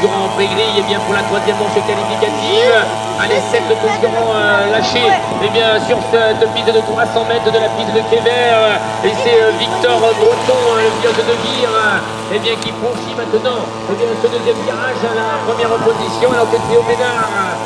Concurrents Pré-Grille, bien pour la troisième manche qualificative. Allez, 7 concurrents lâchés sur cette piste de 300 mètres de la piste de Kévert. Et c'est Victor Breton, le pilote de Vire, qui franchit maintenant ce deuxième virage à la première position, alors que Théo Ménard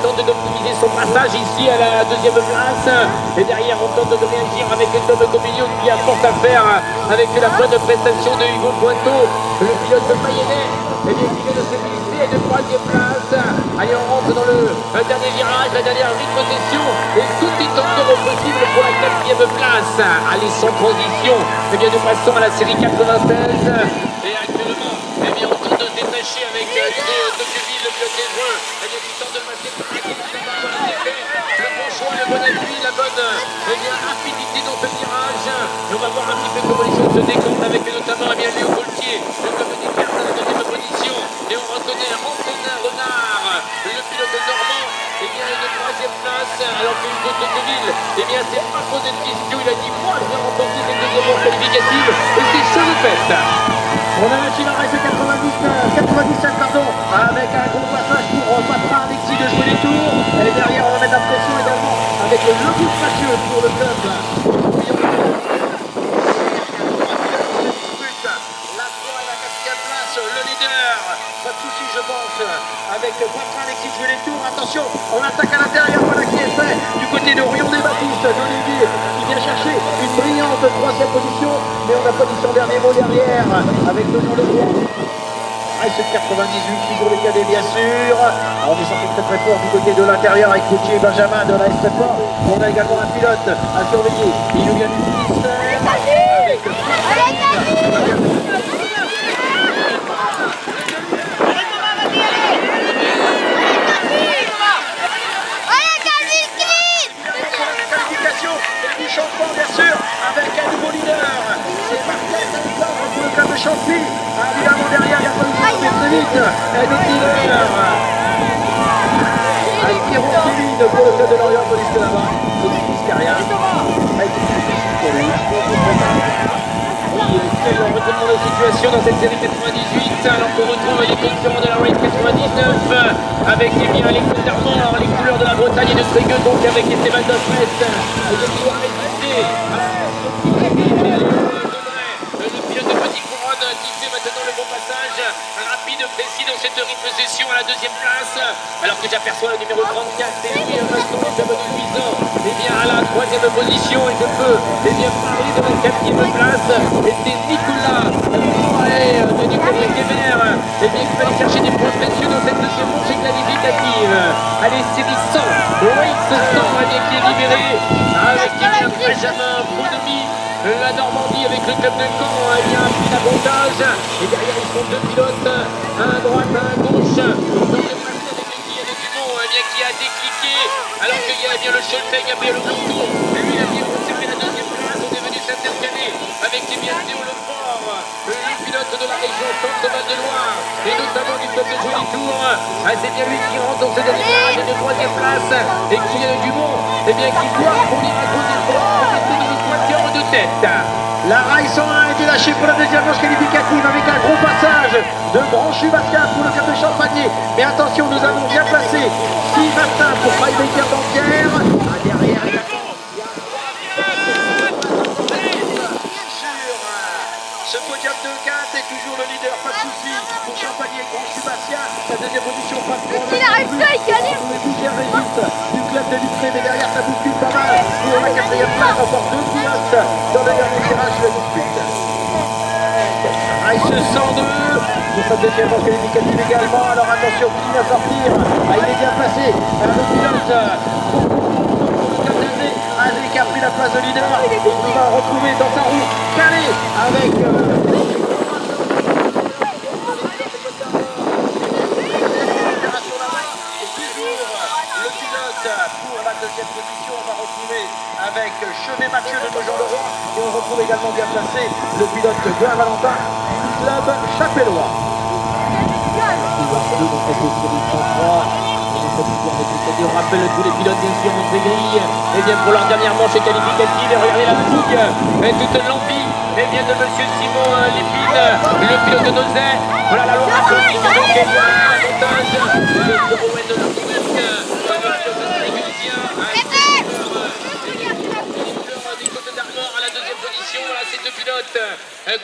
tente d'optimiser son passage ici à la deuxième place. Et derrière, on tente de réagir avec Tom Comignon qui a force à faire avec la bonne prestation de Hugo Pointeau, le pilote mayennais. Qui vient de se glisser de troisième place. Allez, on rentre dans le dernier virage, la dernière rythme session. Et tout est encore possible pour la quatrième place. Allez, sans transition, nous passons à la série 96. Et actuellement, on tente de se détacher avec Ludo Tocqueville, le pilote des Breux. Qui tente de passer par la course. Le bon choix, le bon appui, la bonne rapidité dans ce virage. Et on va voir un petit peu comment les choses se décomptent avec notamment Léo Gaultier, le club des cartes à la deuxième position. Et on reconnaît Antonin Renard, le pilote normand, une troisième place, alors que Hugo Tocqueville, s'est pas posé de question. Il a dit, moi, je vais remporter cette deuxième manche qualificative. Et c'est chose faite. On a lâché la race 97, avec un gros passage pour Patra Alexis de jouer les tours. Et derrière, on va mettre la pression également avec le Logus Mathieu pour le club. Le leader, pas de soucis je pense, avec Patra Alexis de jouer les tours. Attention, on attaque à l'intérieur, voilà qui est fait du côté de Rion des Baptistes, d'Olivier qui vient chercher une brillante troisième position, mais on n'a pas dit son dernier mot derrière avec le nom de Rouen. Race 98, toujours les cadets bien sûr. Alors, on est sorti très fort du côté de l'intérieur avec Gauthier et Benjamin de la S-Sport. On a également un pilote à surveiller. Il nous vient du ministère avec du changement bien sûr avec un nouveau leader. C'est Martin Alexandre pour le club de Champy. Évidemment derrière il a fallu se très vite. Et notre leader Pierrot Kevin pour le club de Lorient Police de là-bas. C'est du Piscaria. C'est le retournement de situation dans cette série 98, alors qu'on retrouve les concurrents de la Race 99 avec les Côtes-d'Armor, les couleurs de la Bretagne et de Trégueux, donc avec Esteban Dosres et de pouvoir résister le pilote de Petit Couronne qui fait maintenant le bon passage rapide, précis dans cette rythme session à la deuxième place, alors que j'aperçois le numéro 34, c'est Louis Masson, le club de Luisan, à la troisième position, et je peux parler de la quatrième place, et c'est Nicolas de Nicolas Kévert, qui va aller chercher des points précieux dans cette deuxième manche qualificative. Allez, série 100, Race 100, qui est libéré avec Benjamin Bonomi, la Normandie avec le club de Caen, un pris d'avantage, et derrière ils sont deux pilotes, un à droite, un à gauche, dans le passé avec Guillaume Dumont, qui a décliqué, alors qu'il y a le Choletais, Gabriel Montour, lui il a bien conservé la deuxième place, on est venu s'intercaler avec Théo Lefort, le pilote de la région Centre-Val de Loire, et notamment du club de Joli Tour. C'est bien lui qui rentre dans ce dernier virage de troisième place, et Guillaume Dumont, qui doit fournir un gros effort, peut-être une équation de tête. La rail 101 a été lâchée pour la deuxième manche qualificative avec un gros passage de Branchu-Bastia pour le club de Champagné. Mais attention, nous avons bien placé 6 Martin pour Freibaker Banquière. Derrière, ce podium de 4 est toujours le leader, pas de soucis pour Champagné et Branchu-Bastia. La deuxième position, pas de problème. Il arrive pas, il gagne. On est bougé à Régis du club de Litré, mais derrière ça bouscule pas mal. Pour la quatrième place, encore deux pilotes dans le dernier virage, le dispute. Race 102 pour sa deuxième manche qualificative également. Alors attention, qui va sortir? Il est bien placé. Le pilote Azé qui a pris la place de leader. Il va retrouver dans sa roue Calais avec pour la deuxième position. On va retrouver avec Chevet Mathieu de Nogent-le-Roi, et on retrouve également bien placé le pilote Gouin Valentin du club Chapellois. On rappelle tous les pilotes bien sûr en grille, pour leur dernière manche qualificative, et regardez la fougue, toute l'envie et bien de monsieur Simon Lépine, le pilote de Nozay. Voilà la longue applaudissement donc et voilà la montage de Owen de Martinique, des Côtes d'Armor à la deuxième position. Voilà, ces deux pilotes,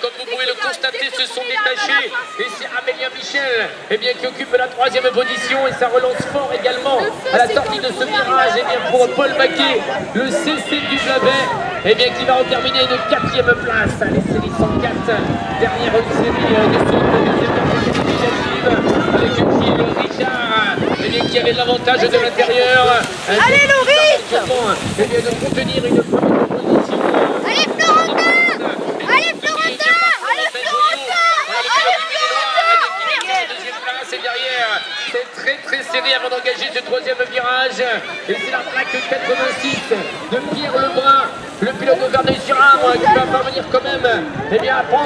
comme vous pouvez le constater, se sont détachés. Et c'est Amélia Michel qui occupe la troisième position. Et ça relance fort également à la sortie de ce virage. Et bien pour Paul Baquet, le CC du Blavet, qui va en terminer une quatrième place. Les séries 104, dernière série de ce deuxième qualificative avec Gilles Richard, qui avait l'avantage de l'intérieur. Allez Loris, de contenir une première position. allez Florentin, allez Florentin, allez Florentin, allez Florentin. Deuxième place et derrière, c'est très serré avant d'engager ce troisième virage. Et c'est la plaque 86 de Pierre Lebrun, le pilote de Verneuil-sur-Arbre, qui va parvenir quand même à prendre